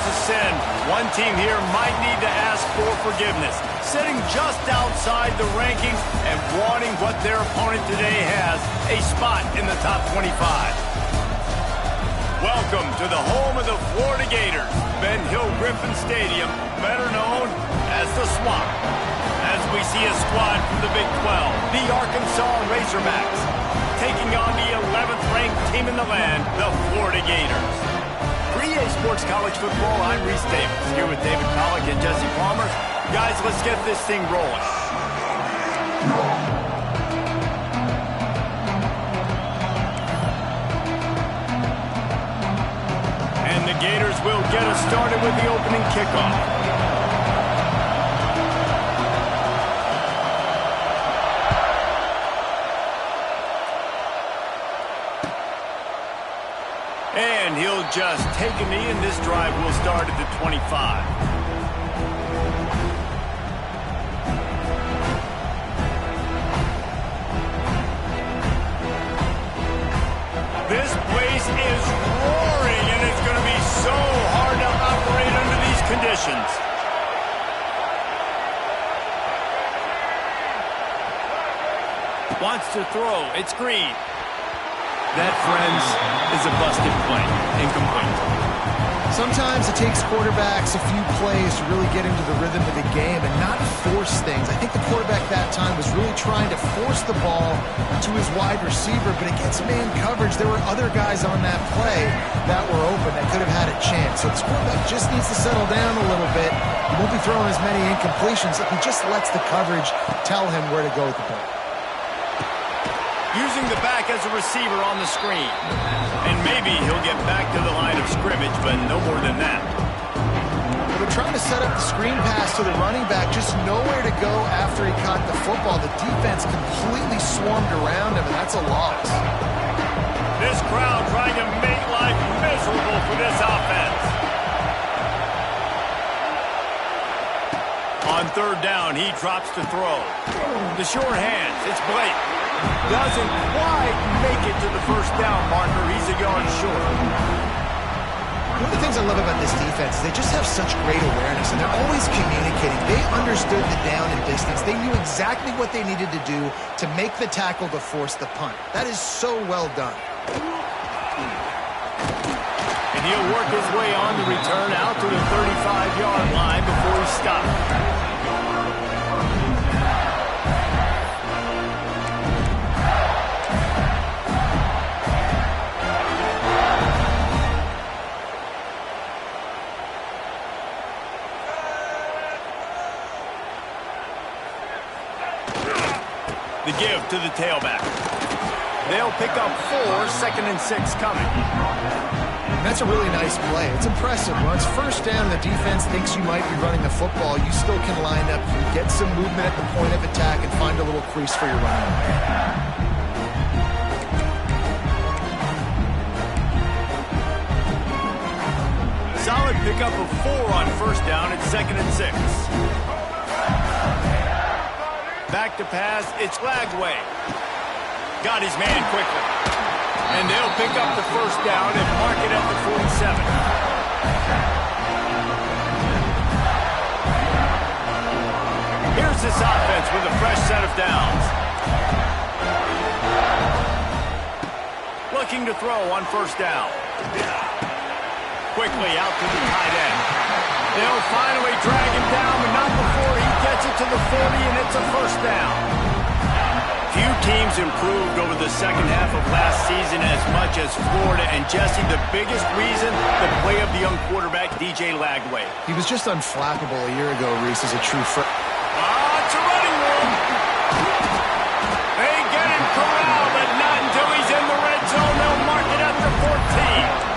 was a sin. One team here might need to ask for forgiveness, sitting just outside the rankings and wanting what their opponent today has, a spot in the top 25. Welcome to the home of the Florida Gators, Ben Hill Griffin Stadium, better known as the Swamp. As we see a squad from the Big 12, the Arkansas Razorbacks, taking on the 11th ranked team in the land, the Florida Gators. For EA Sports College Football, I'm Reese Davis, here with David Pollack and Jesse Palmer. Guys, let's get this thing rolling. And the Gators will get us started with the opening kickoff. And he'll just take a knee, and this drive will start at the 25. This place is roaring, and it's going to be so hard to operate under these conditions. Wants to throw. It's Green. That, friends, is a busted play. Incomplete. Sometimes it takes quarterbacks a few plays to really get into the rhythm of the game and not force things. I think the quarterback that time was really trying to force the ball to his wide receiver, but against man coverage, there were other guys on that play that were open that could have had a chance. So this quarterback just needs to settle down a little bit. He won't be throwing as many incompletions if he just lets the coverage tell him where to go with the ball. Using the back as a receiver on the screen. And maybe he'll get back to the line of scrimmage, but no more than that. They're trying to set up the screen pass to the running back, just nowhere to go after he caught the football. The defense completely swarmed around him, and that's a loss. This crowd trying to make life miserable for this offense. On third down, he drops to throw. The short hands, it's Blake. Doesn't quite make it to the first down marker. He's a yard short. One of the things I love about this defense is they just have such great awareness, and they're always communicating. They understood the down and distance. They knew exactly what they needed to do to make the tackle to force the punt. That is so well done. And he'll work his way on the return out to the 35-yard line before he stops. The give to the tailback. They'll pick up 4, 2nd and 6 coming. And that's a really nice play. It's impressive. When it's first down, the defense thinks you might be running the football. You still can line up, you can get some movement at the point of attack, and find a little crease for your running. Solid pickup of 4 on first down at 2nd and 6. Back to pass, it's Lagway. Got his man quickly. And they'll pick up the first down and mark it at the 47. Here's this offense with a fresh set of downs. Looking to throw on first down. Quickly out to the tight end. They'll finally drag him down, but not before he gets it to the 40, and it's a first down. Few teams improved over the second half of last season as much as Florida. And, Jesse, the biggest reason, the play of the young quarterback, DJ Lagway. He was just unflappable a year ago, Reese, as a true freshman. It's a running room. They get him corralled, but not until he's in the red zone. They'll mark it at the 14.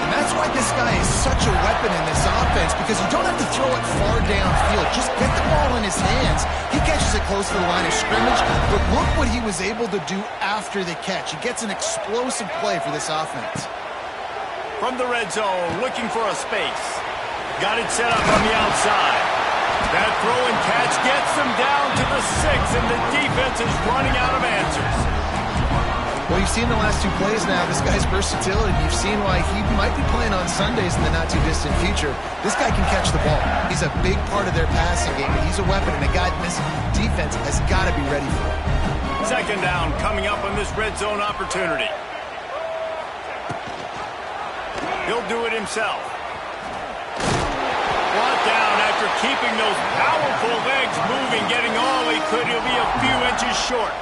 That's why this guy is such a weapon in this offense, because you don't have to throw it far downfield. Just get the ball in his hands. He catches it close to the line of scrimmage, but look what he was able to do after the catch. He gets an explosive play for this offense. From the red zone, looking for a space. Got it set up on the outside. That throw and catch gets them down to the 6, and the defense is running out of answers. Well, you've seen the last two plays now. This guy's versatility. You've seen why he might be playing on Sundays in the not-too-distant future. This guy can catch the ball. He's a big part of their passing game. He's a weapon, and a guy this defense has got to be ready for it. Second down coming up on this red zone opportunity. He'll do it himself. Brought down after keeping those powerful legs moving, getting all he could. He'll be a few inches short.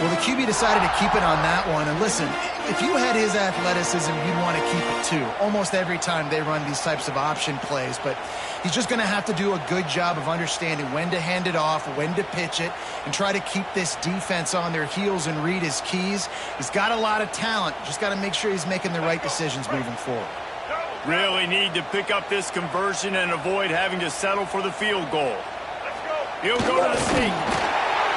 Well, the QB decided to keep it on that one. And listen, if you had his athleticism, you'd want to keep it too. Almost every time they run these types of option plays. But he's just going to have to do a good job of understanding when to hand it off, when to pitch it, and try to keep this defense on their heels and read his keys. He's got a lot of talent. Just got to make sure he's making the right decisions moving forward. Really need to pick up this conversion and avoid having to settle for the field goal. He'll go to the sneak.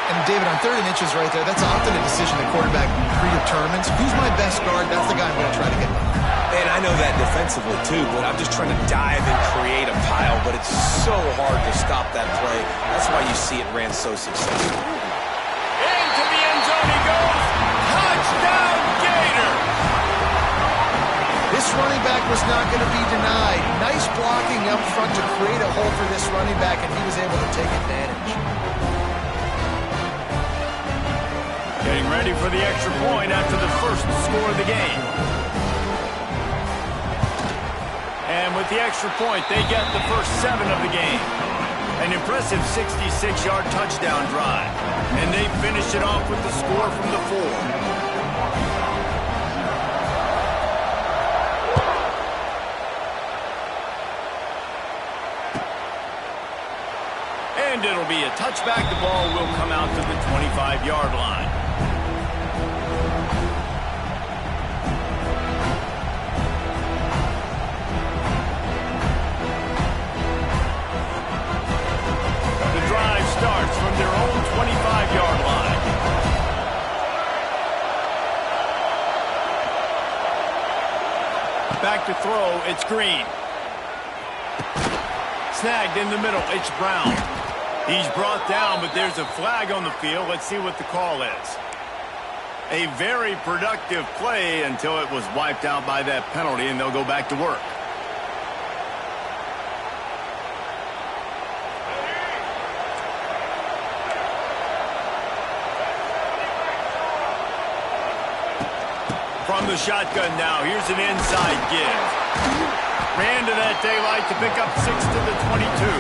And David, on 3rd and inches right there, that's often a decision the quarterback predetermines. Who's my best guard? That's the guy I'm going to try to get behind. And I know that defensively too, but I'm just trying to dive and create a pile, but it's so hard to stop that play. That's why you see it ran so successful. Into the end zone he goes. Touchdown, Gator! This running back was not going to be denied. Nice blocking up front to create a hole for this running back, and he was able to take advantage. Getting ready for the extra point after the first score of the game. And with the extra point, they get the first 7 of the game. An impressive 66-yard touchdown drive. And they finish it off with the score from the 4. And it'll be a touchback. The ball will come out to the 25-yard line. Starts from their own 25-yard line. Back to throw, it's Green. Snagged in the middle, it's Brown. He's brought down, but there's a flag on the field. Let's see what the call is. A very productive play until it was wiped out by that penalty, and they'll go back to work. From the shotgun now, here's an inside give. Ran to that daylight to pick up 6 to the 22.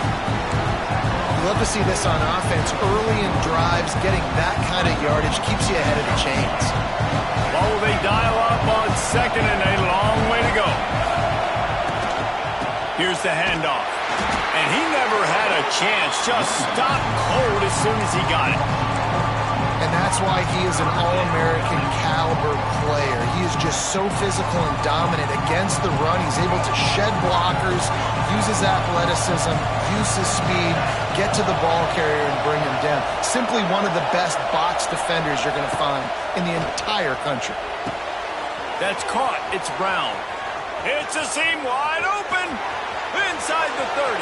You love to see this on offense. Early in drives, getting that kind of yardage keeps you ahead of the chains. Well, they dial up on 2nd and a long way to go. Here's the handoff. And he never had a chance. Just stopped cold as soon as he got it. And that's why he is an All-American caliber player. He is just so physical and dominant against the run. He's able to shed blockers, use his athleticism, use his speed, get to the ball carrier and bring him down. Simply one of the best box defenders you're going to find in the entire country. That's caught. It's Brown. It's a seam wide open. Inside the 30.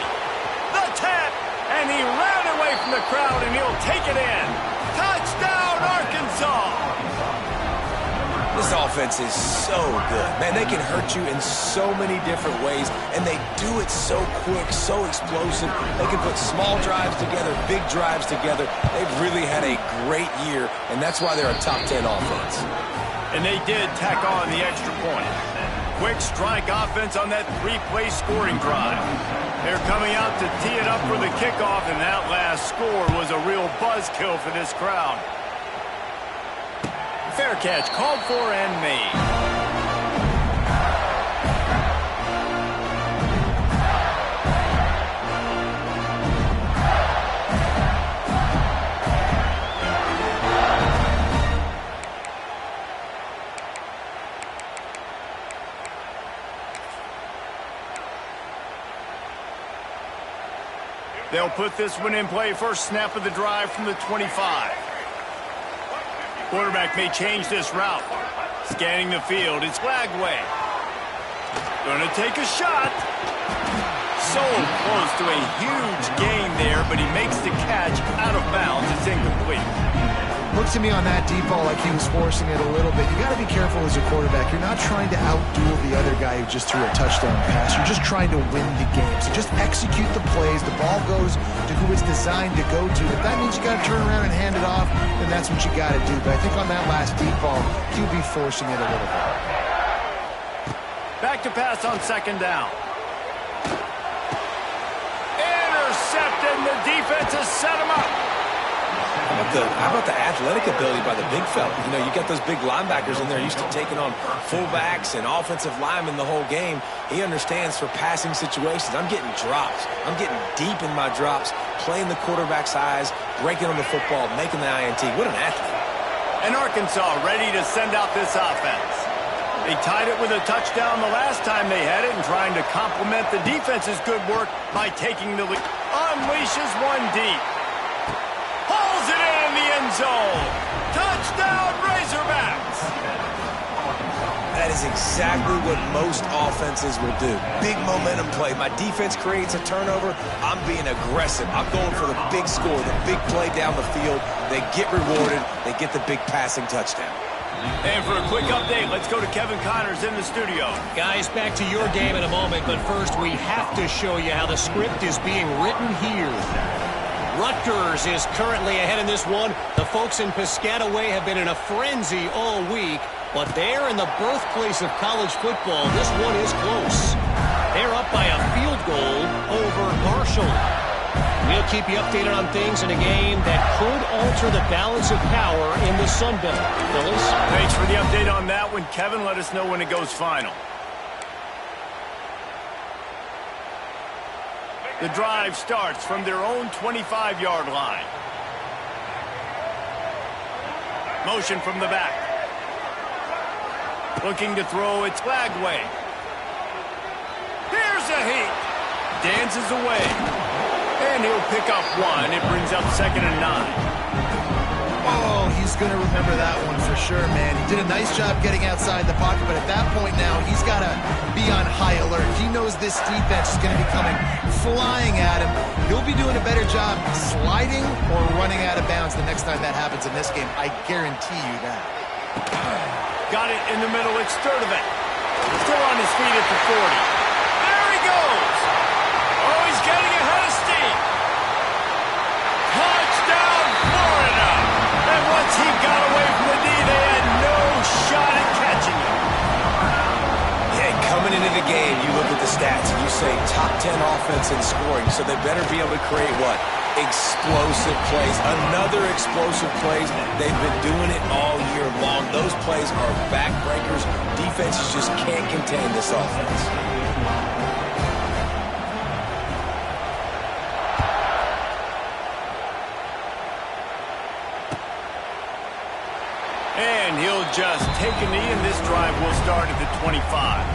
The tap. And he ran away from the crowd, and he'll take it in. Touchdown, Arkansas! This offense is so good. Man, they can hurt you in so many different ways, and they do it so quick, so explosive. They can put small drives together, big drives together. They've really had a great year, and that's why they're a top 10 offense. And they did tack on the extra point. Quick strike offense on that 3-play scoring drive. They're coming out to tee it up for the kickoff, and that last score was a real buzzkill for this crowd. Fair catch, called for and made. They'll put this one in play. First snap of the drive from the 25. Quarterback may change this route. Scanning the field. It's Flagway. Gonna take a shot. So close to a huge gain there, but he makes the catch out of bounds. It's incomplete. Looked to me on that deep ball like he was forcing it a little bit. You got to be careful as a quarterback. You're not trying to outduel the other guy who just threw a touchdown pass. You're just trying to win the game. So just execute the plays. The ball goes to who it's designed to go to. If that means you got to turn around and hand it off, then that's what you got to do. But I think on that last deep ball, he'll be forcing it a little bit. Back to pass on second down. Intercepted, and the defense has set him up. How about the athletic ability by the big fella? You know, you got those big linebackers in there used to taking on fullbacks and offensive linemen the whole game. He understands for passing situations. I'm getting drops. I'm getting deep in my drops, playing the quarterback's eyes, breaking on the football, making the INT. What an athlete. And Arkansas ready to send out this offense. They tied it with a touchdown the last time they had it and trying to complement the defense's good work by taking the lead. Unleashes one deep. Hauls it in the end zone. Touchdown, Razorbacks. That is exactly what most offenses will do. Big momentum play. My defense creates a turnover. I'm being aggressive. I'm going for the big score, the big play down the field. They get rewarded. They get the big passing touchdown. And for a quick update, let's go to Kevin Connors in the studio. Guys, back to your game in a moment, but first we have to show you how the script is being written here. Rutgers is currently ahead in this one. The folks in Piscataway have been in a frenzy all week, but they're in the birthplace of college football. This one is close. They're up by a field goal over Marshall. We'll keep you updated on things in a game that could alter the balance of power in the Sun Belt. Phyllis? Thanks for the update on that one, Kevin. Let us know when it goes final. The drive starts from their own 25-yard line. Motion from the back. Looking to throw, it's Flagway. Here's a heat. Dances away. And he'll pick up one. It brings up 2nd and 9. Oh, he's going to remember that one for sure, man. He did a nice job getting outside the pocket, but at that point now, he's got to be on high alert. He knows this defense is going to be coming flying at him. He'll be doing a better job sliding or running out of bounds the next time that happens in this game. I guarantee you that. Got it in the middle. It's Sturdivant. Still on his feet at the 40. There he goes. Oh, he's getting ahead of steam. Touchdown, Florida. And once he got away from the knee, they had no shot at catching him. Yeah, coming into the game, you look at the stats and you say top 10 offense in scoring, so they better be able to create what? Explosive plays. Another explosive plays. They've been doing it all year long. Those plays are backbreakers. Defenses just can't contain this offense. And he'll just take a knee, and this drive will start at the 25.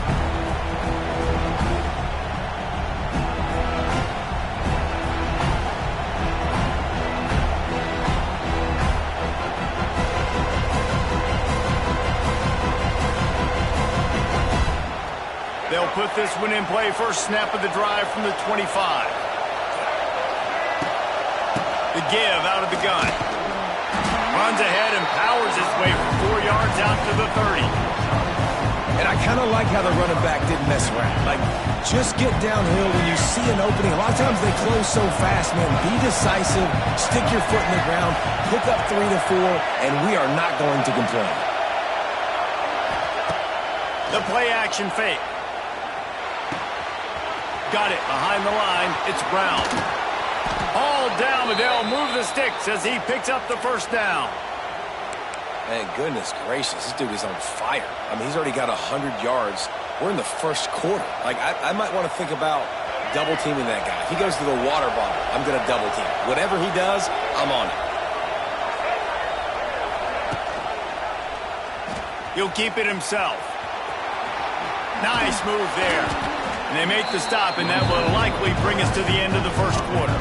They'll put this one in play. First snap of the drive from the 25. The give out of the gun. Runs ahead and powers his way for 4 yards out to the 30. And I kind of like how the running back didn't mess around. Like, just get downhill when you see an opening. A lot of times they close so fast, man. Be decisive, stick your foot in the ground, pick up 3 to 4, and we are not going to complain. The play action fake. Got it behind the line. It's Brown. All down, but they'll move the sticks as he picks up the first down. Man, goodness gracious, this dude is on fire. I mean, he's already got 100 yards. We're in the first quarter. Like, I might want to think about double-teaming that guy. If he goes to the water bottle, I'm going to double-team. Whatever he does, I'm on it. He'll keep it himself. Nice move there. And they make the stop, and that will likely bring us to the end of the first quarter.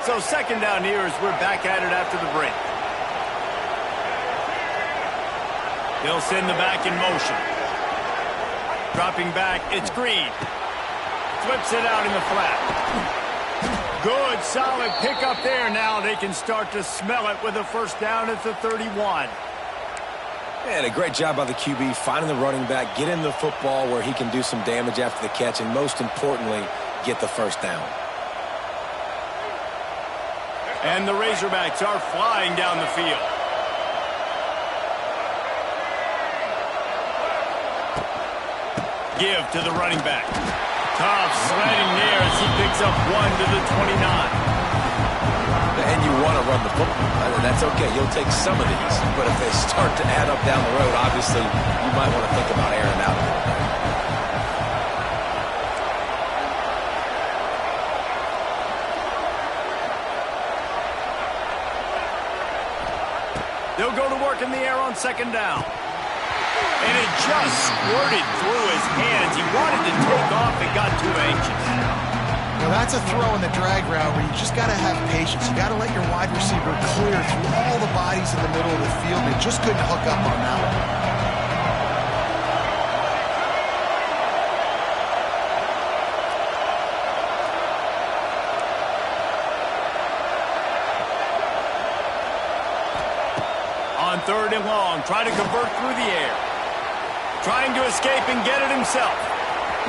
So second down here as we're back at it after the break. They'll send the back in motion. Dropping back, it's Green. Flips it out in the flat. Good, solid pickup there. Now they can start to smell it with a first down at the 31. And a great job by the QB finding the running back, getting the football where he can do some damage after the catch, and most importantly, get the first down. And the Razorbacks are flying down the field. Give to the running back. Tough sledding there as he picks up 1 to the 29. And you want to run the football. That's okay. You'll take some of these. But if they start to add up down the road, obviously, you might want to think about airing out a little bit. They'll go to work in the air on second down. And it just squirted through his hands. He wanted to take off and got too anxious. Well, that's a throw in the drag route where you just got to have patience. You got to let your wide receiver clear through all the bodies in the middle of the field. They just couldn't hook up on that one. On third and long, trying to convert through the air. Trying to escape and get it himself.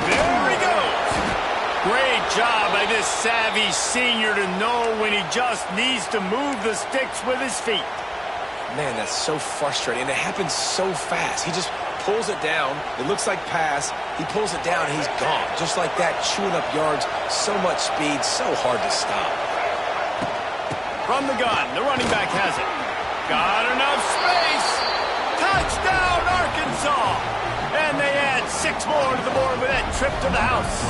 There he goes. Great job by this savvy senior to know when he just needs to move the sticks with his feet. Man, that's so frustrating. And it happens so fast. He just pulls it down. It looks like pass. He pulls it down and he's gone. Just like that, chewing up yards. So much speed, so hard to stop. From the gun, the running back has it. Got enough space. Touchdown, Arkansas. And they add 6 more to the board with that trip to the house.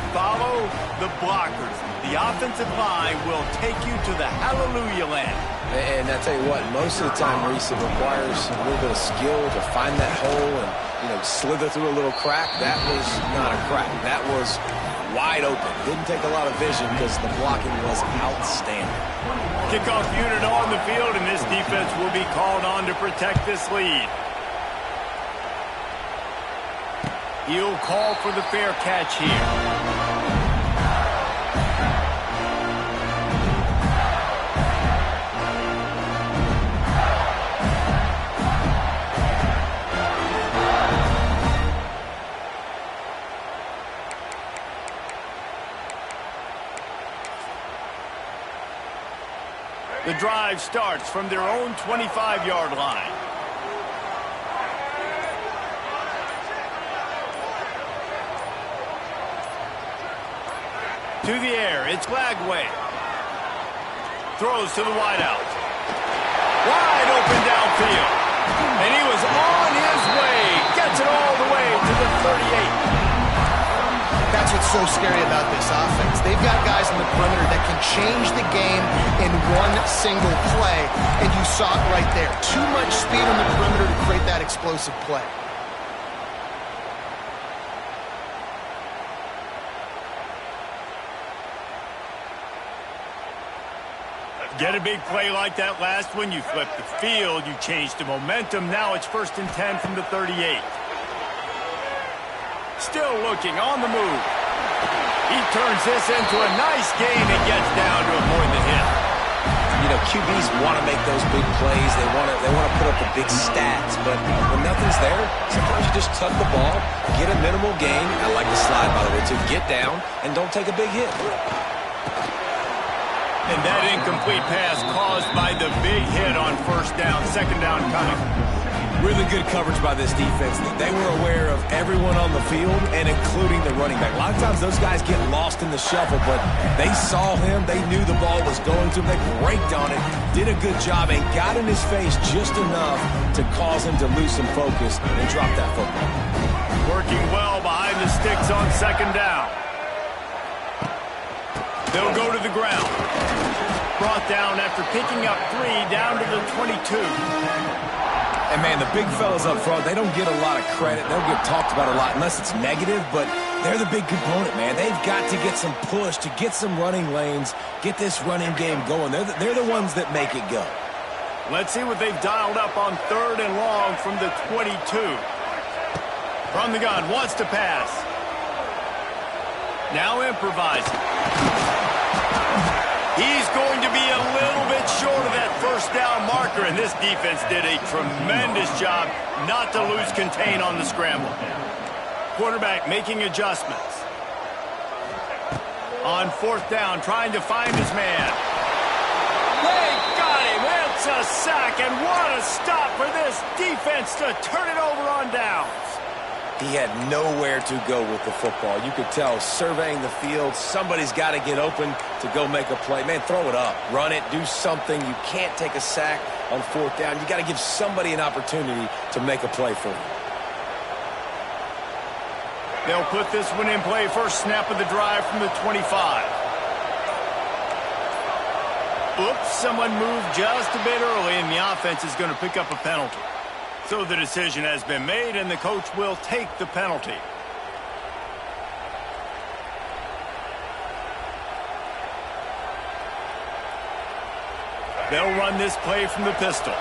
Follow the blockers. The offensive line will take you to the hallelujah land. And I tell you what, most of the time, Reese, it requires a little bit of skill to find that hole and, slither through a little crack. That was not a crack. That was wide open. Didn't take a lot of vision because the blocking was outstanding. Kickoff unit on the field, and this defense will be called on to protect this lead. He'll call for the fair catch here. The drive starts from their own 25-yard line. To the air, it's Lagway. Throws to the wideout. Wide open downfield. And he was on his way. Gets it all the way to the 38. That's what's so scary about this offense. They've got guys in the perimeter that can change the game in one single play. And you saw it right there. Too much speed on the perimeter to create that explosive play. Get a big play like that last one, you flip the field, you change the momentum. Now it's 1st and 10 from the 38. Still looking on the move. He turns this into a nice gain and gets down to avoid the hit. QBs want to make those big plays. They want to put up the big stats. But when nothing's there, sometimes you just tuck the ball, get a minimal gain. I like the slide, by the way, to get down and don't take a big hit. And that incomplete pass caused by the big hit on first down, second down coming. Really good coverage by this defense. They were aware of everyone on the field and including the running back. A lot of times those guys get lost in the shuffle, but they saw him. They knew the ball was going to him. They braked on it, did a good job, and got in his face just enough to cause him to lose some focus and drop that football. Working well behind the sticks on second down. They'll go to the ground. Brought down after picking up 3 down to the 22. And, man, the big fellas up front, they don't get a lot of credit. They'll get talked about a lot unless it's negative, but they're the big component, man. They've got to get some push, to get some running lanes, get this running game going. They're the ones that make it go. Let's see what they've dialed up on 3rd and long from the 22. From the gun, wants to pass. Now improvising. He's going to be a little bit short of that first down marker, and this defense did a tremendous job not to lose contain on the scramble. Quarterback making adjustments. On 4th down, trying to find his man. They got him. It's a sack, and what a stop for this defense to turn it over on downs. He had nowhere to go with the football. You could tell, surveying the field, somebody's got to get open to go make a play. Man, throw it up, run it, do something. You can't take a sack on 4th down. You got to give somebody an opportunity to make a play for you. They'll put this one in play. First snap of the drive from the 25. Oops, someone moved just a bit early, and the offense is going to pick up a penalty. So the decision has been made, and the coach will take the penalty. They'll run this play from the pistol.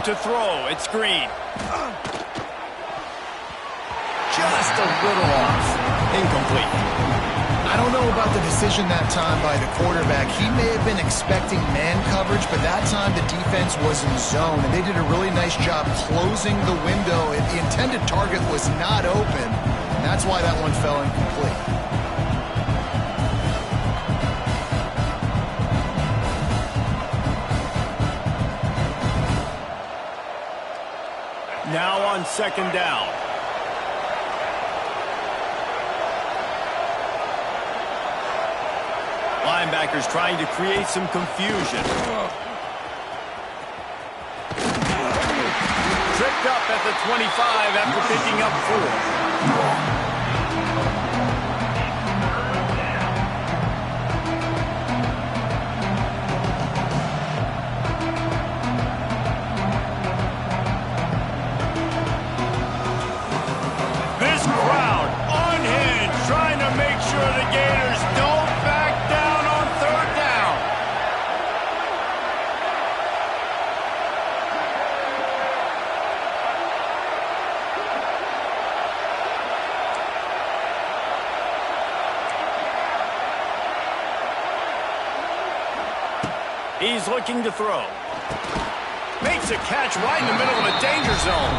To throw, it's Green. Just a little off. Incomplete. I don't know about the decision that time by the quarterback. He may have been expecting man coverage, but that time the defense was in zone, and they did a really nice job closing the window. The intended target was not open, and that's why that one fell incomplete. Now on 2nd down. Linebackers trying to create some confusion. Tripped up at the 25 after picking up 4. This crowd unhinged, trying to make sure the Gators don't back down on 3rd down. He's looking to throw. Makes a catch right in the middle of a danger zone.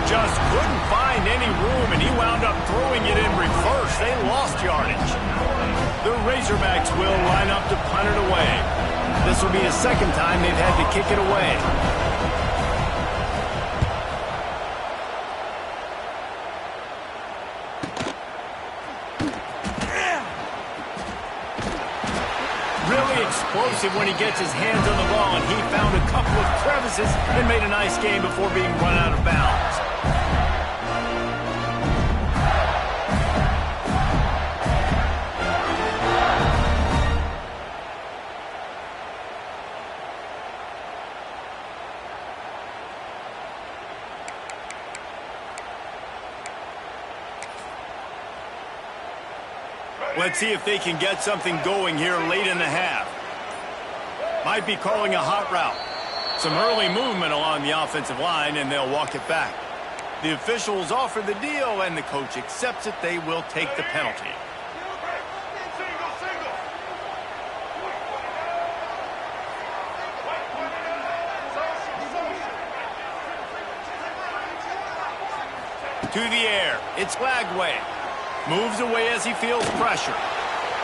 Just couldn't find any room, and he wound up throwing it in reverse. They lost yardage. The Razorbacks will line up to punt it away. This will be the 2nd time they've had to kick it away. Really explosive when he gets his hands on the ball, and he found a couple of crevices and made a nice game before being run out of bounds. Let's see if they can get something going here late in the half. Might be calling a hot route. Some early movement along the offensive line, and they'll walk it back. The officials offer the deal, and the coach accepts it. They will take the penalty. To the air. It's Lagway. Moves away as he feels pressure.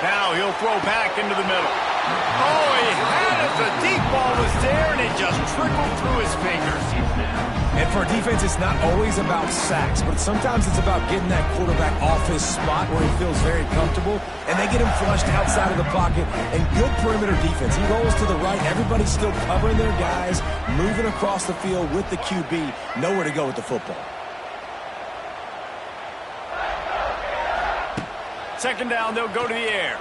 Now he'll throw back into the middle. Oh, he had it. The deep ball was there, and it just trickled through his fingers. And for a defense, it's not always about sacks, but sometimes it's about getting that quarterback off his spot where he feels very comfortable, and they get him flushed outside of the pocket. And good perimeter defense. He rolls to the right. Everybody's still covering their guys, moving across the field with the QB. Nowhere to go with the football. 2nd down, they'll go to the air.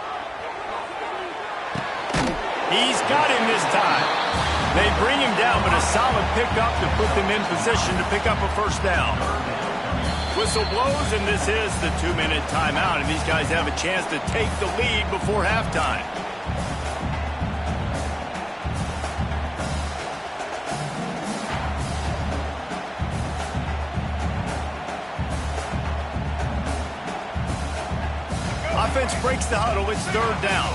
He's got him this time. They bring him down, but a solid pickup to put them in position to pick up a first down. Whistle blows, and this is the 2-minute timeout, and these guys have a chance to take the lead before halftime. Offense breaks the huddle. It's third down.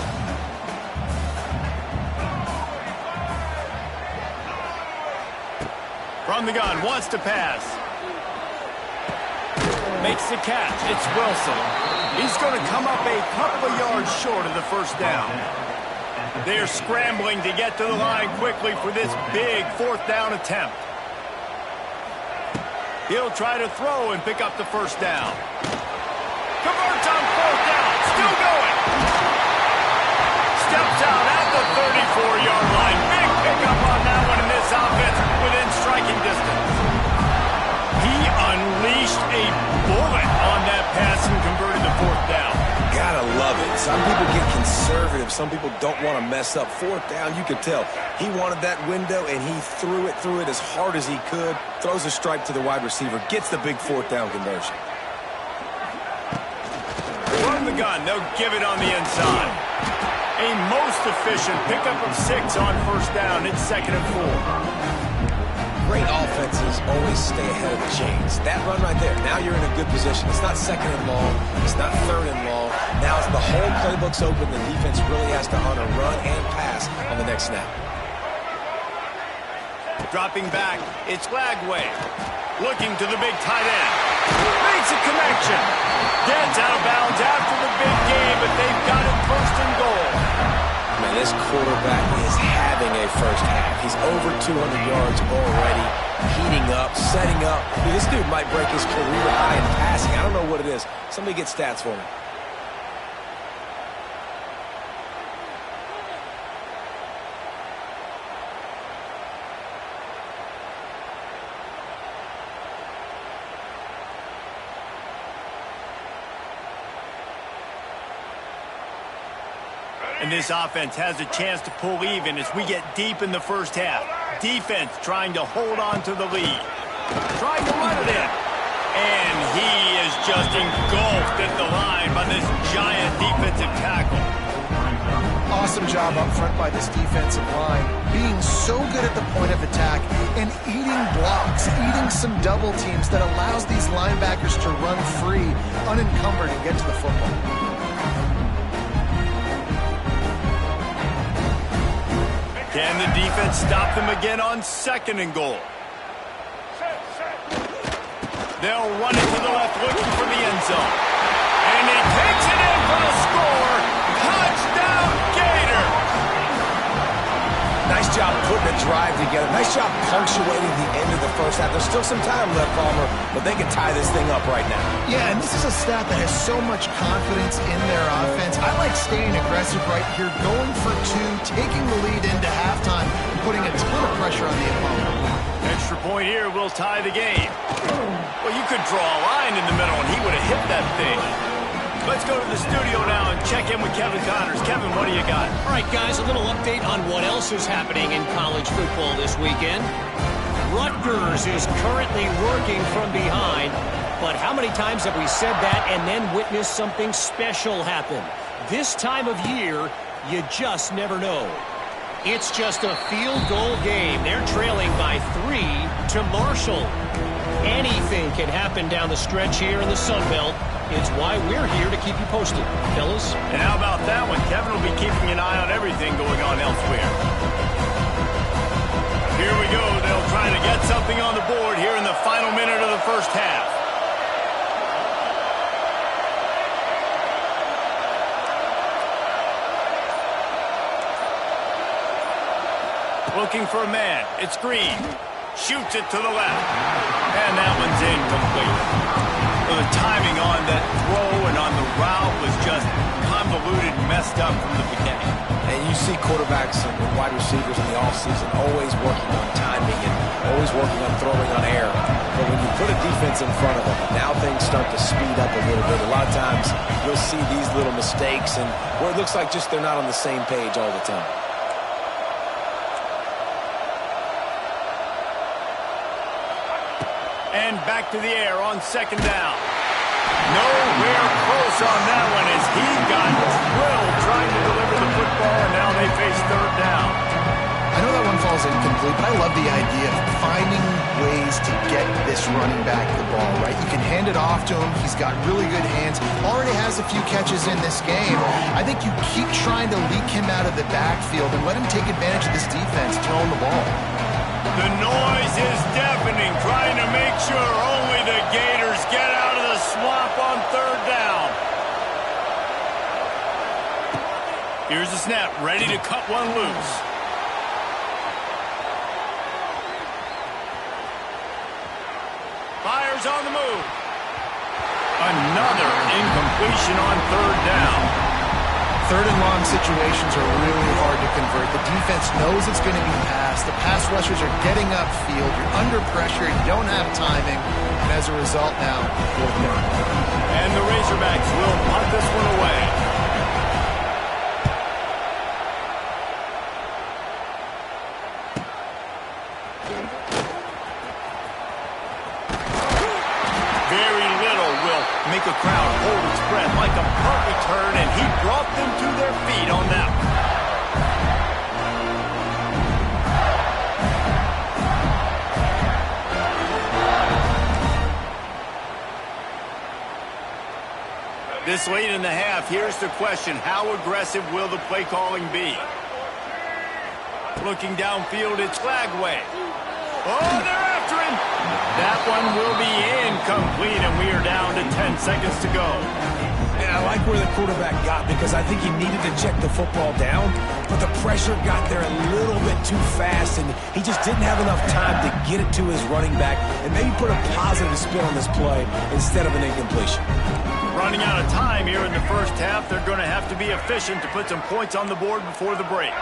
From the gun, wants to pass. Makes the catch. It's Wilson. He's going to come up a couple of yards short of the first down. They're scrambling to get to the line quickly for this big fourth down attempt. He'll try to throw and pick up the first down. Converts on fourth down. Still going. Steps out at the 34-yard line. Big pickup on that one in this offense within striking distance. He unleashed a bullet on that pass and converted the fourth down. Gotta love it. Some people get conservative. Some people don't want to mess up. Fourth down, you could tell. He wanted that window, and he threw it as hard as he could. Throws a strike to the wide receiver. Gets the big fourth down conversion. From the gun, they'll give it on the inside. A most efficient pickup of 6 on first down. It's 2nd and 4. Great offenses always stay ahead of the chains. That run right there, now you're in a good position. It's not 2nd and long. It's not 3rd and long. Now the whole playbook's open. The defense really has to honor run and pass on the next snap. Dropping back, it's Lagway. Looking to the big tight end. Makes a connection. Gets out of bounds after the big game, but they've got it 1st and goal. Man, this quarterback is having a first half. He's over 200 yards already, heating up, setting up. Dude, this dude might break his career high in passing. I don't know what it is. Somebody get stats for me. And this offense has a chance to pull even as we get deep in the first half. Defense trying to hold on to the lead. Trying to run it in. And he is just engulfed at the line by this giant defensive tackle. Awesome job up front by this defensive line. Being so good at the point of attack and eating blocks, eating some double teams that allows these linebackers to run free, unencumbered, and get to the football. Can the defense stop them again on 2nd and goal? They'll run it to the left looking for the end zone. And he takes it in for the score. Touchdown, Gator! Nice job putting a drive together. Nice job punctuating the end of the first half. There's still some time left, Palmer, but they can tie this thing up right now. Yeah, and this is a stat that has so much confidence in their offense. I like staying aggressive right here, going for 2, taking the lead into halftime, and putting a ton of pressure on the opponent. Extra point here will tie the game. Well, you could draw a line in the middle, and he would have hit that thing. Let's go to the studio now and check in with Kevin Connors. Kevin, what do you got? All right, guys, a little update on what else is happening in college football this weekend. Rutgers is currently working from behind, but how many times have we said that and then witnessed something special happen? This time of year, you just never know. It's just a field goal game. They're trailing by 3 to Marshall. Anything can happen down the stretch here in the Sun Belt. It's why we're here to keep you posted, fellas. And how about that one? Kevin will be keeping an eye on everything going on elsewhere. Here we go. They'll try to get something on the board here in the final minute of the first half. Looking for a man. It's Green. Shoots it to the left. And that one's incomplete. Well, the timing on that throw and on the route was just convoluted and messed up from the beginning. And you see quarterbacks and wide receivers in the offseason always working on timing and always working on throwing on air. But when you put a defense in front of them, now things start to speed up a little bit. A lot of times you'll see these little mistakes and where it looks like just they're not on the same page all the time. And back to the air on second down. Nowhere close on that one as he got drilled trying to deliver the football, and now they face third down. I know that one falls incomplete, but I love the idea of finding ways to get this running back the ball, right? You can hand it off to him. He's got really good hands. Already has a few catches in this game. I think you keep trying to leak him out of the backfield and let him take advantage of this defense throwing the ball. The noise is deafening, trying to make sure only the Gators get out of the swamp on third down. Here's the snap, ready to cut one loose. Fires on the move. Another incompletion on third down. Third and long situations are really hard to convert. The defense knows it's going to be passed. The pass rushers are getting upfield. You're under pressure. You don't have timing. And as a result now, fourth down. And the Razorbacks will punt this one away. Make a crowd hold its breath like a punt return, and he brought them to their feet on that one. This late in the half, here's the question. How aggressive will the play calling be? Looking downfield, it's Flagway. Oh, they're after him. That one will be incomplete, and we are down to 10 seconds to go. And I like where the quarterback got because I think he needed to check the football down, but the pressure got there a little bit too fast, and he just didn't have enough time to get it to his running back and maybe put a positive spin on this play instead of an incompletion. Running out of time here in the first half, they're going to have to be efficient to put some points on the board before the break.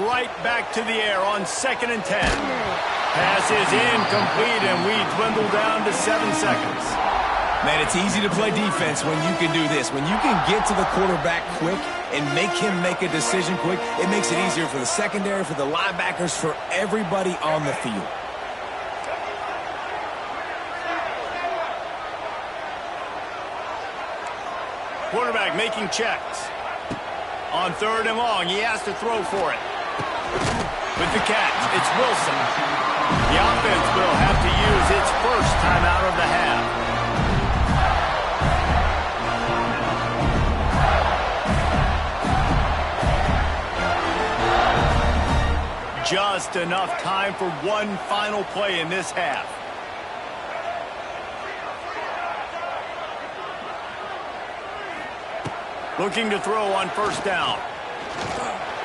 Right back to the air on 2nd and 10. Pass is incomplete, and we dwindle down to 7 seconds. Man, it's easy to play defense when you can do this. When you can get to the quarterback quick and make him make a decision quick, it makes it easier for the secondary, for the linebackers, for everybody on the field. Quarterback making checks. On 3rd and long, he has to throw for it. With the catch, it's Wilson. The offense will have to use its first timeout of the half. Just enough time for one final play in this half. Looking to throw on 1st down.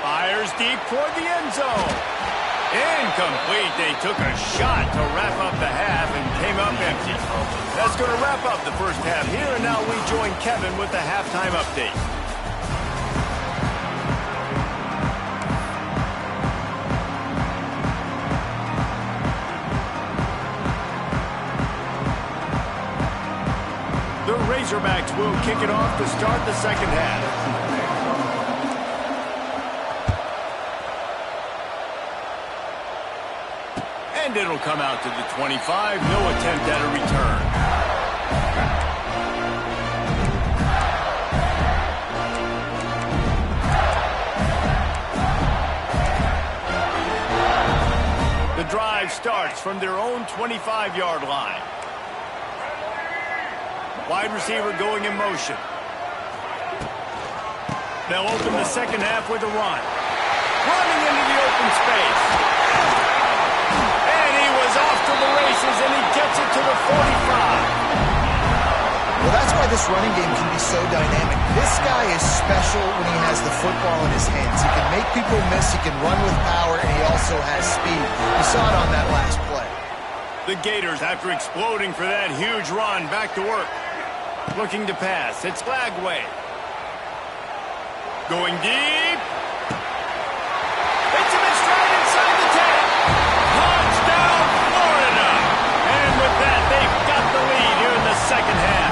Fires deep toward the end zone. Incomplete. They took a shot to wrap up the half and came up empty. That's going to wrap up the first half here, and now we join Kevin with the halftime update. The Razorbacks will kick it off to start the second half. And it'll come out to the 25. No attempt at a return. The drive starts from their own 25-yard line. Wide receiver going in motion. They'll open the second half with a run. Running into the open space. And he was off to the races, and he gets it to the 45. Well, that's why this running game can be so dynamic. This guy is special when he has the football in his hands. He can make people miss, he can run with power, and he also has speed. You saw it on that last play. The Gators, after exploding for that huge run, back to work. Looking to pass. It's Flagway. Going deep. It's him in stride inside the 10. Touchdown, Florida. And with that, they've got the lead here in the second half.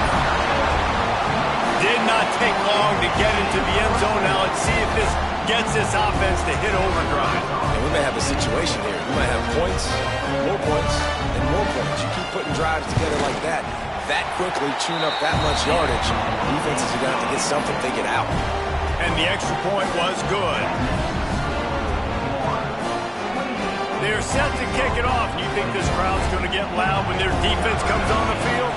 Did not take long to get into the end zone. Now let's see if this gets this offense to hit overdrive. And we may have a situation here. We might have points, and more points. You keep putting drives together like that quickly, tune up that much yardage, defenses are going to have to get something figured out. And the extra point was good. They're set to kick it off. You think this crowd's going to get loud when their defense comes on the field?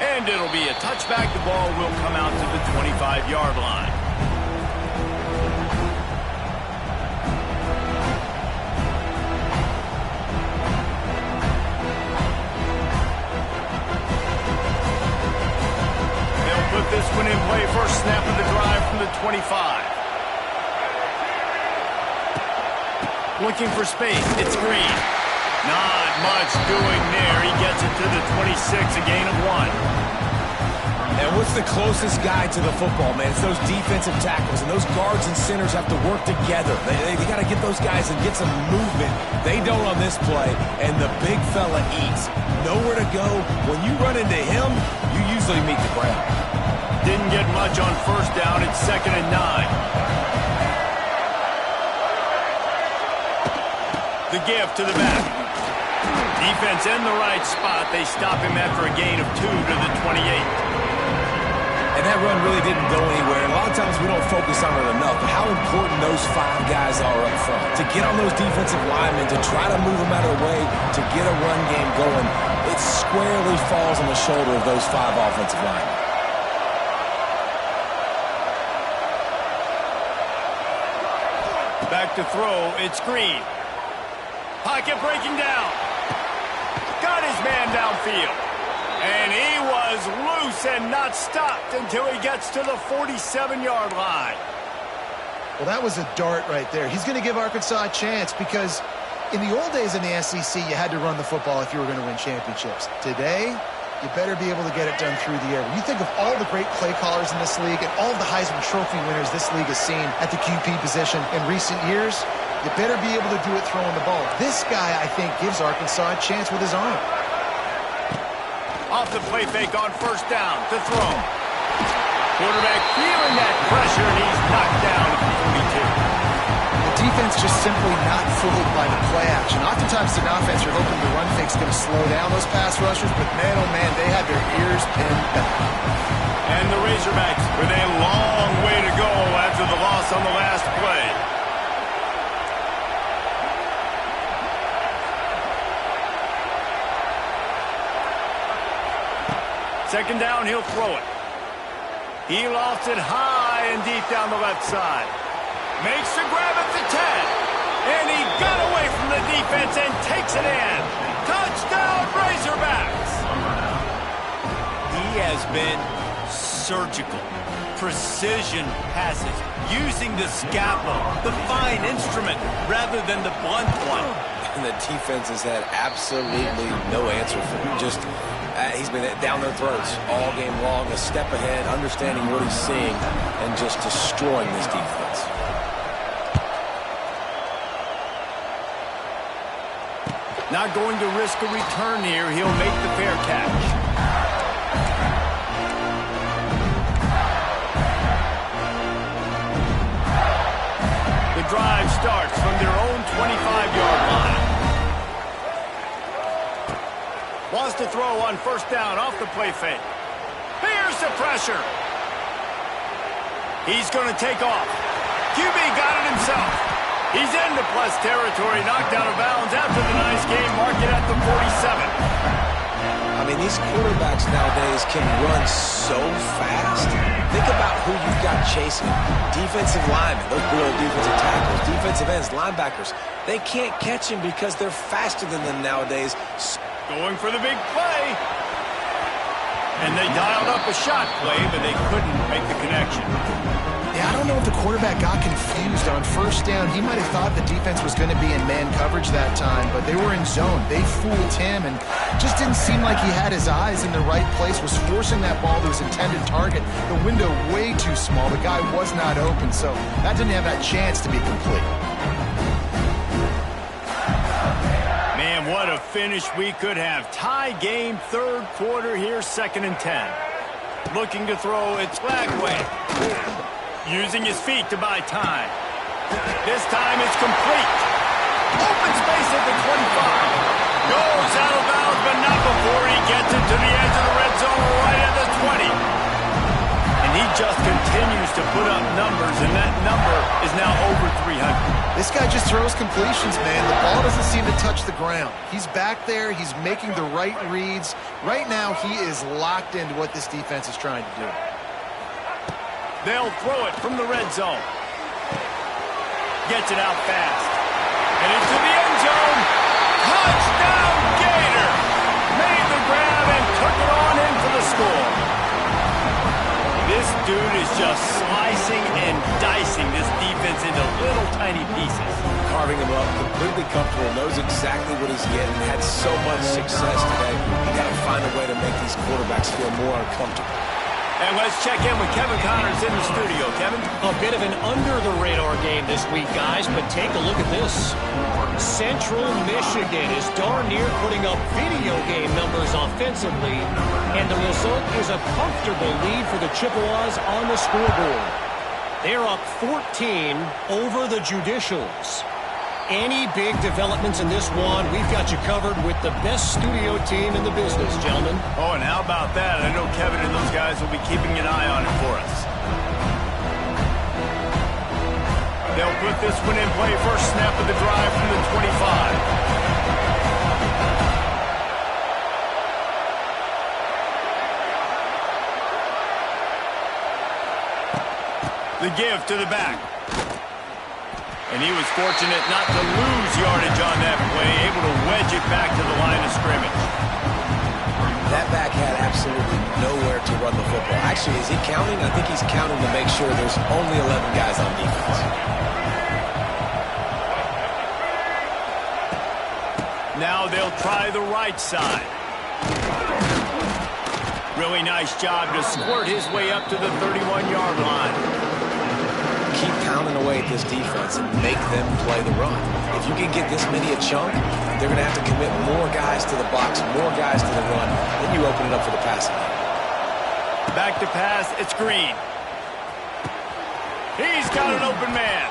And it'll be a touchback. The ball will come out to the 25-yard line. Put this one in play. First snap of the drive from the 25. Looking for space. It's Green. Not much doing there. He gets it to the 26, a gain of 1. And what's the closest guy to the football, man? It's those defensive tackles, and those guards and centers have to work together. They got to get those guys and get some movement. They don't on this play, and the big fella eats. Nowhere to go. When you run into him, you usually meet the ground. Didn't get much on first down. It's 2nd and 9. The give to the back. Defense in the right spot. They stop him after a gain of 2 to the 28. And that run really didn't go anywhere. And a lot of times we don't focus on it enough. But how important those 5 guys are up front. To get on those defensive linemen, to try to move them out of the way, to get a run game going, it squarely falls on the shoulder of those 5 offensive linemen. Back to throw, it's Green. Pocket breaking down. Got his man downfield. And he was loose and not stopped until he gets to the 47-yard line. Well, that was a dart right there. He's going to give Arkansas a chance because in the old days in the SEC, you had to run the football if you were going to win championships. Today, you better be able to get it done through the air. When you think of all the great play callers in this league and all of the Heisman Trophy winners this league has seen at the QP position in recent years, you better be able to do it throwing the ball. This guy, I think, gives Arkansas a chance with his arm. Off the play fake on first down to throw. Quarterback feeling that pressure, and he's knocked down at the 22. The defense just simply not fooled by the play action. Oftentimes an offense, you're hoping the run fake's going to slow down those pass rushers, but man, oh man, they had their ears pinned back. And the Razorbacks with a long way to go after the loss on the last play. Second down, he'll throw it. He lofts it high and deep down the left side. Makes the grab at the 10. And he got away from the defense and takes it in. Touchdown, Razorbacks! He has been surgical. Precision passes. Using the scalpel, the fine instrument, rather than the blunt one. And the defense has had absolutely no answer for him. Just, he's been down their throats all game long, a step ahead, understanding what he's seeing, and just destroying this defense. Not going to risk a return here. He'll make the fair catch. The drive starts from their own 25-yard line. Wants to throw on first down off the play fake. Here's the pressure. He's going to take off. QB got it himself. He's into plus territory, knocked out of bounds after the nice game, mark it at the 47. I mean, these quarterbacks nowadays can run so fast. Think about who you've got chasing. Defensive linemen, those good old defensive tackles, defensive ends, linebackers. They can't catch him because they're faster than them nowadays. Going for the big play. And they dialed up a shot play, but they couldn't make the connection. Yeah, I don't know if the quarterback got confused on first down. He might have thought the defense was going to be in man coverage that time, but they were in zone. They fooled him and just didn't seem like he had his eyes in the right place, was forcing that ball to his intended target. The window way too small. The guy was not open, so that didn't have that chance to be complete. Man, what What a finish we could have. Tie game, third quarter here, 2nd and 10. Looking to throw, it's Flagway. Using his feet to buy time. This time it's complete. Open space at the 25. Goes out of bounds, but not before he gets it to the edge of the red zone right at the 20. And he just continues to put up numbers, and that number is now over 300. This guy just throws completions, man. The ball doesn't seem to touch the ground. He's back there. He's making the right reads. Right now, he is locked into what this defense is trying to do. They'll throw it from the red zone. Gets it out fast. And into the end zone. Touchdown, Gator! Made the grab and took it on in for the score. This dude is just slicing and dicing this defense into little tiny pieces. Carving him up, completely comfortable, knows exactly what he's getting, had so much success today. You got to find a way to make these quarterbacks feel more uncomfortable. And let's check in with Kevin Connors in the studio. Kevin? A bit of an under-the-radar game this week, guys, but take a look at this. Central Michigan is darn near putting up video game numbers offensively, and the result is a comfortable lead for the Chippewas on the scoreboard. They're up 14 over the Judicials. Any big developments in this one, we've got you covered with the best studio team in the business, gentlemen. Oh, and how about that? I know Kevin and those guys will be keeping an eye on it for us. They'll put this one in play. First snap of the drive from the 25. The give to the back. And he was fortunate not to lose yardage on that play, able to wedge it back to the line of scrimmage. That back had absolutely nowhere to run the football. Actually, is he counting? I think he's counting to make sure there's only 11 guys on defense. Now they'll try the right side. Really nice job to squirt his way up to the 31-yard line. Keep pounding away at this defense and make them play the run. If you can get this many a chunk, they're going to have to commit more guys to the box, more guys to the run. Then you open it up for the passing game. Back to pass, it's Green. He's got an open man.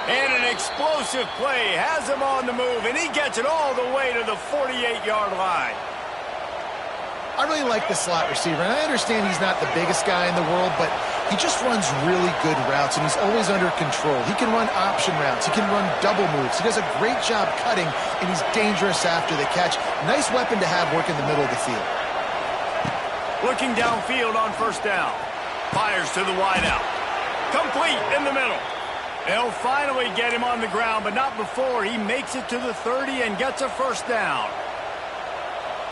And an explosive play has him on the move, and he gets it all the way to the 48-yard line. I really like the slot receiver, and I understand he's not the biggest guy in the world, but he just runs really good routes, and he's always under control. He can run option routes. He can run double moves. He does a great job cutting, and he's dangerous after the catch. Nice weapon to have work in the middle of the field. Looking downfield on first down. Fires to the wideout. Complete in the middle. They'll finally get him on the ground, but not before he makes it to the 30 and gets a first down.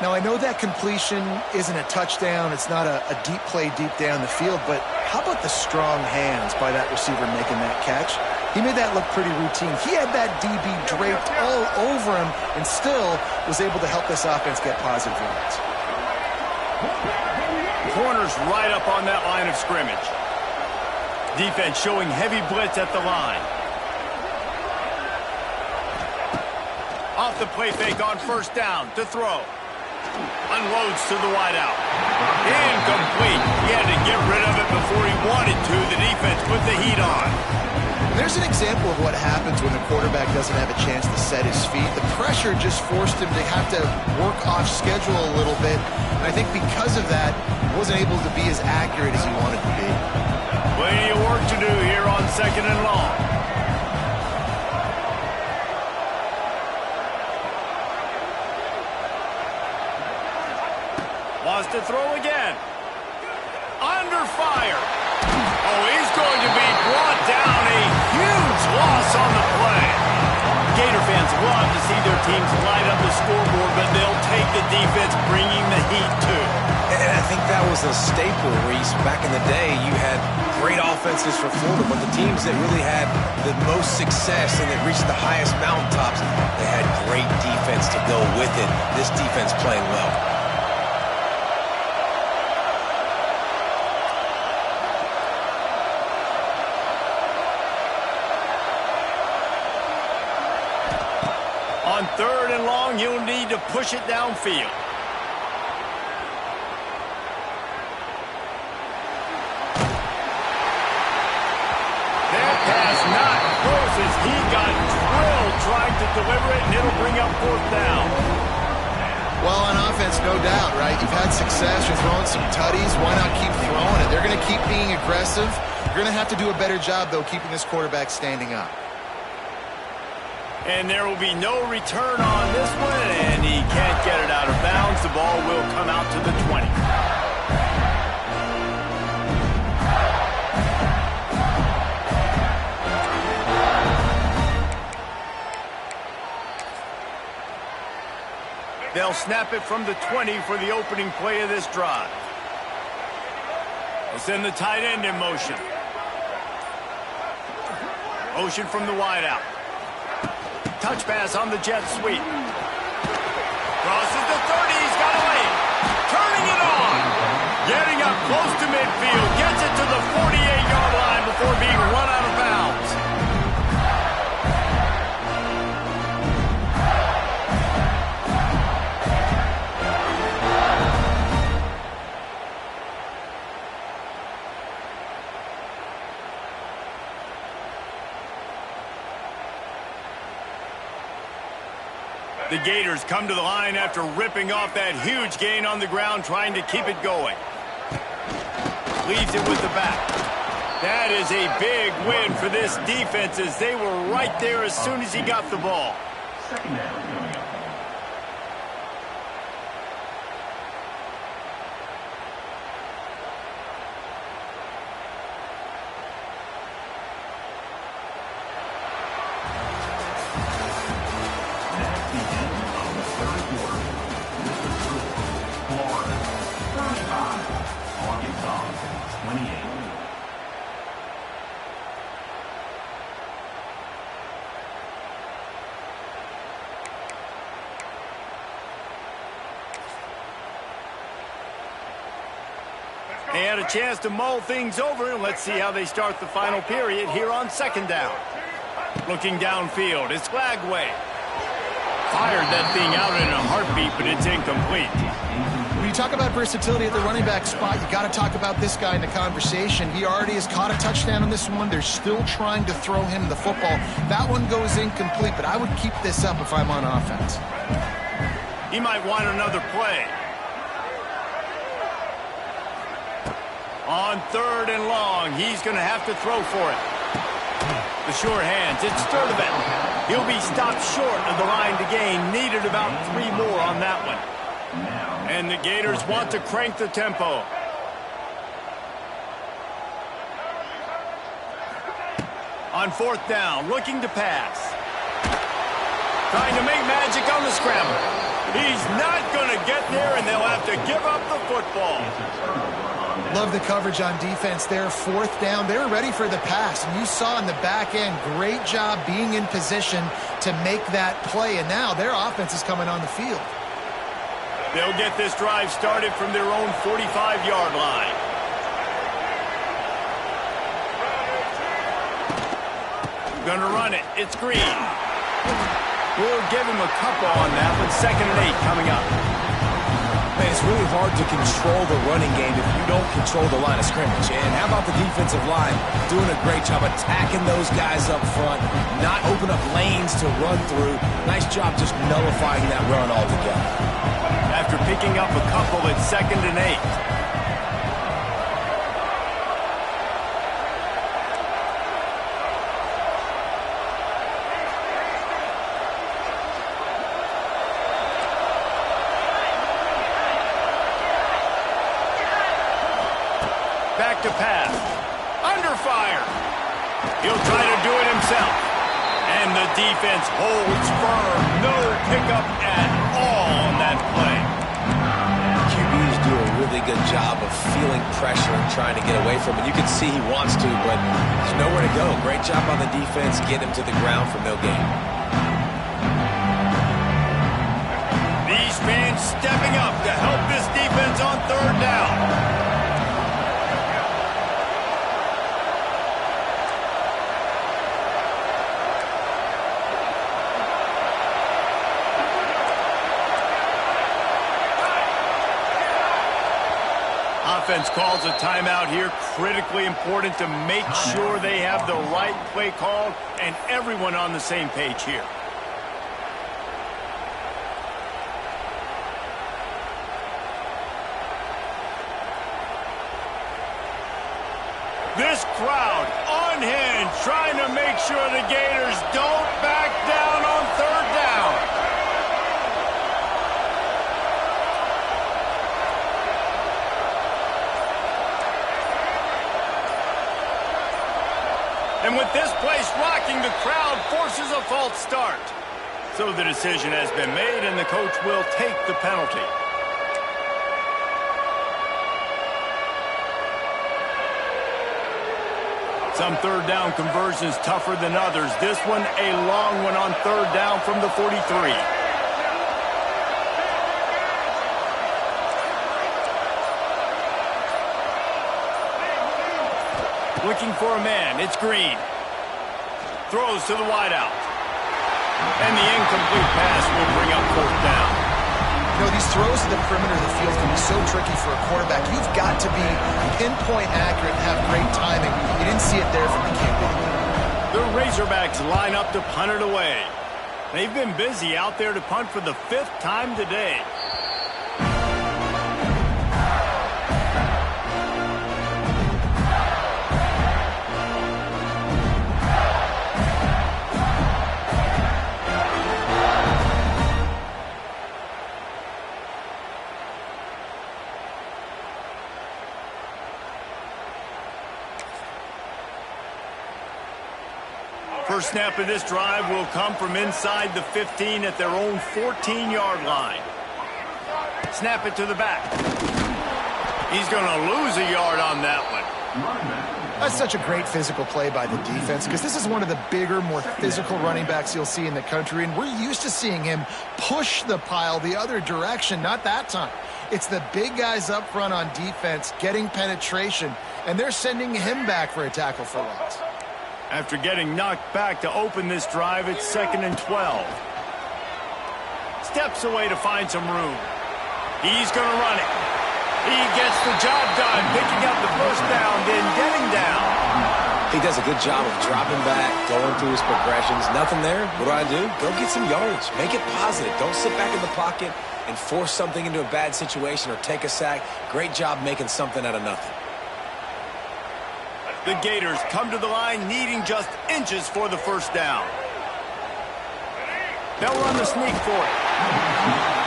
Now, I know that completion isn't a touchdown. It's not a deep play deep down the field, but how about the strong hands by that receiver making that catch? He made that look pretty routine. He had that DB draped all over him and still was able to help this offense get positive yards. Corners right up on that line of scrimmage. Defense showing heavy blitz at the line. Off the play fake on first down to throw. Unloads to the wideout. Incomplete. He had to get rid of it before he wanted to. The defense put the heat on. There's an example of what happens when the quarterback doesn't have a chance to set his feet. The pressure just forced him to have to work off schedule a little bit. And I think because of that, he wasn't able to be as accurate as he wanted to be. Plenty of work to do here on 2nd and long. Wants to throw again. Under fire. Oh, he's going to be brought down. A huge loss on the play. Gator fans love to see their teams light up the scoreboard, but they'll take the defense bringing the heat too. And I think that was a staple, Reese. Back in the day, you had great offenses for Florida, but the teams that really had the most success and that reached the highest mountaintops, they had great defense to go with it. This defense playing well. On 3rd and long, he'll need to push it downfield. That pass not close as he got drilled trying to deliver it, and it'll bring up 4th down. Well, on offense, no doubt, right? You've had success. You're throwing some tutties. Why not keep throwing it? They're going to keep being aggressive. You're going to have to do a better job, though, keeping this quarterback standing up. And there will be no return on this one, and he can't get it out of bounds. The ball will come out to the 20. They'll snap it from the 20 for the opening play of this drive. They'll send the tight end in motion. Motion from the wideout. Touch pass on the jet sweep. Crosses the 30. He's got away. Turning it on. Getting up close to midfield. Gets it to the 48-yard line before being run out of bounds. The Gators come to the line after ripping off that huge gain on the ground, trying to keep it going. Leaves it with the back. That is a big win for this defense as they were right there as soon as he got the ball. Second down. They had a chance to mull things over, and let's see how they start the final period here on 2nd down. Looking downfield, it's Glagway. Fired that thing out in a heartbeat, but it's incomplete. When you talk about versatility at the running back spot, you got to talk about this guy in the conversation. He already has caught a touchdown on this one. They're still trying to throw him the football. That one goes incomplete, but I would keep this up if I'm on offense. He might want another play. On 3rd and long, he's going to have to throw for it. The sure hands, it's Sturdivant. He'll be stopped short of the line to gain. Needed about 3 more on that one. And the Gators want to crank the tempo. On 4th down, looking to pass. Trying to make magic on the scramble. He's not going to get there, and they'll have to give up the football. Love the coverage on defense there. 4th down, they were ready for the pass. And you saw in the back end, great job being in position to make that play. And now their offense is coming on the field. They'll get this drive started from their own 45-yard line. Gonna run it. It's Green. We'll give him a couple on that one. 2nd and 8 coming up. Man, it's really hard to control the running game if you don't control the line of scrimmage. And how about the defensive line doing a great job attacking those guys up front, not open up lanes to run through. Nice job just nullifying that run altogether. After picking up a couple, it's 2nd and 8. Back to pass. Under fire. He'll try to do it himself. And the defense holds firm. No pickup at all on that play. QBs do a really good job of feeling pressure and trying to get away from it. You can see he wants to, but there's nowhere to go. Great job on the defense. Get him to the ground for no gain. These fans stepping up to help this defense on 3rd down. defense calls a timeout here. Critically important to make sure they have the right play called and everyone on the same page here. This crowd unhinged, trying to make sure the Gators don't back down on third down. And with this place rocking, the crowd forces a false start. So the decision has been made, and the coach will take the penalty. Some third down conversions tougher than others. This one, a long one on third down from the 43. Looking for a man. It's Green. Throws to the wideout. And the incomplete pass will bring up fourth down. You know, these throws to the perimeter of the field can be so tricky for a quarterback. You've got to be pinpoint accurate and have great timing. You didn't see it there from the QB. The Razorbacks line up to punt it away. They've been busy out there to punt for the 5th time today. First snap of this drive will come from inside the 15 at their own 14-yard line. Snap it to the back. He's going to lose a yard on that one. That's such a great physical play by the defense because this is one of the bigger, more physical running backs you'll see in the country, and we're used to seeing him push the pile the other direction. Not that time. It's the big guys up front on defense getting penetration, and they're sending him back for a tackle for loss. After getting knocked back to open this drive, it's 2nd and 12. Steps away to find some room. He's going to run it. He gets the job done, picking up the first down, then getting down. He does a good job of dropping back, going through his progressions. Nothing there. What do? Go get some yardage. Make it positive. Don't sit back in the pocket and force something into a bad situation or take a sack. Great job making something out of nothing. The Gators come to the line needing just inches for the first down. They'll run the sneak for it.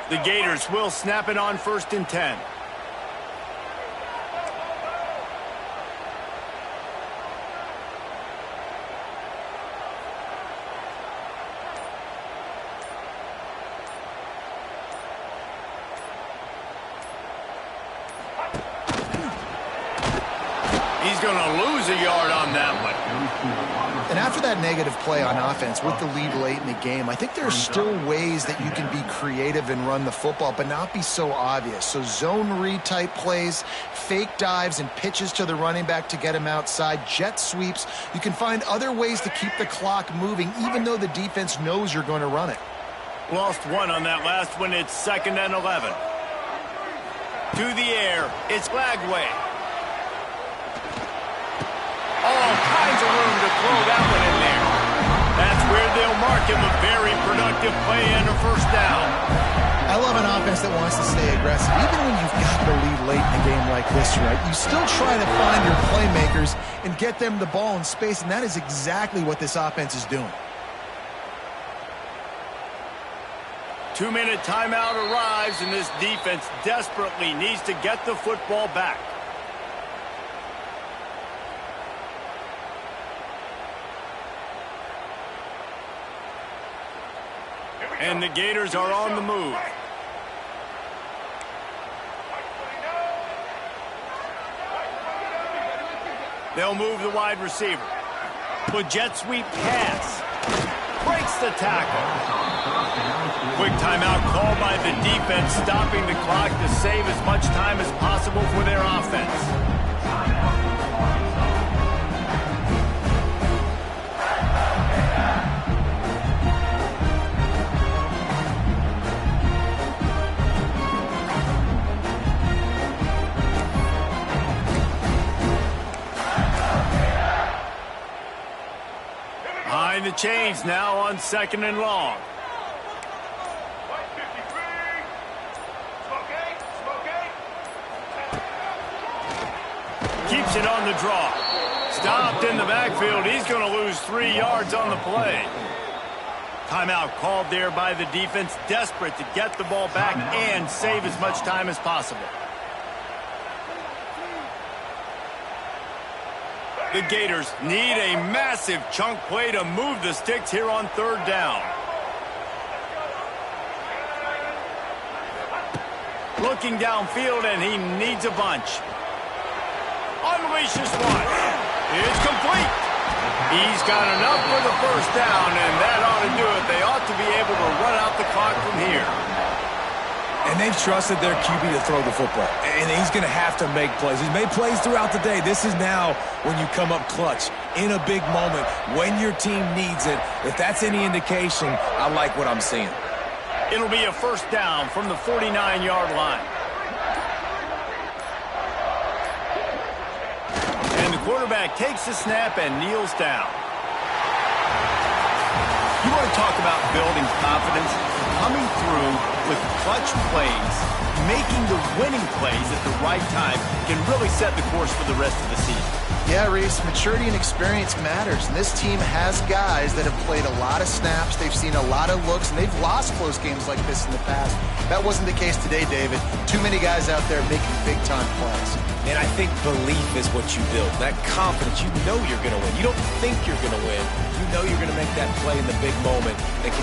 The Gators will snap it on 1st and 10. He's going to lose a yard on that one. And after that negative play on offense with the lead late in the game, I think there are still ways that you can be creative and run the football, but not be so obvious. So zone read type plays, fake dives and pitches to the running back to get him outside, jet sweeps. You can find other ways to keep the clock moving, even though the defense knows you're going to run it. Lost one on that last one. It's 2nd and 11. To the air. It's Lagway. All kinds of room to throw that one in there. That's where they'll mark him a very productive play and a first down. I love an offense that wants to stay aggressive. Even when you've got the lead late in a game like this, right, you still try to find your playmakers and get them the ball in space, and that is exactly what this offense is doing. 2-minute timeout arrives, and this defense desperately needs to get the football back. And the Gators are on the move. They'll move the wide receiver. With jet sweep pass. Breaks the tackle. Quick timeout called by the defense, stopping the clock to save as much time as possible for their offense. Behind the chains now on 2nd and long. Keeps it on the draw. Stopped in the backfield. He's going to lose 3 yards on the play. Timeout called there by the defense, desperate to get the ball back and save as much time as possible. The Gators need a massive chunk play to move the sticks here on 3rd down. Looking downfield, and he needs a bunch. Unleashes one. It's complete. He's got enough for the 1st down, and that ought to do it. They ought to be able to run out the clock from here. And they've trusted their QB to throw the football. And he's going to have to make plays. He's made plays throughout the day. This is now when you come up clutch in a big moment when your team needs it. If that's any indication, I like what I'm seeing. It'll be a 1st down from the 49-yard line. And the quarterback takes the snap and kneels down. You want to talk about building confidence? Coming through with clutch plays, making the winning plays at the right time can really set the course for the rest of the season. Yeah, Reese, maturity and experience matters, and this team has guys that have played a lot of snaps, they've seen a lot of looks, and they've lost close games like this in the past. That wasn't the case today, David. Too many guys out there making big-time plays. And I think belief is what you build. That confidence, you know you're going to win. You don't think you're going to win. You know you're going to make that play in the big moment that can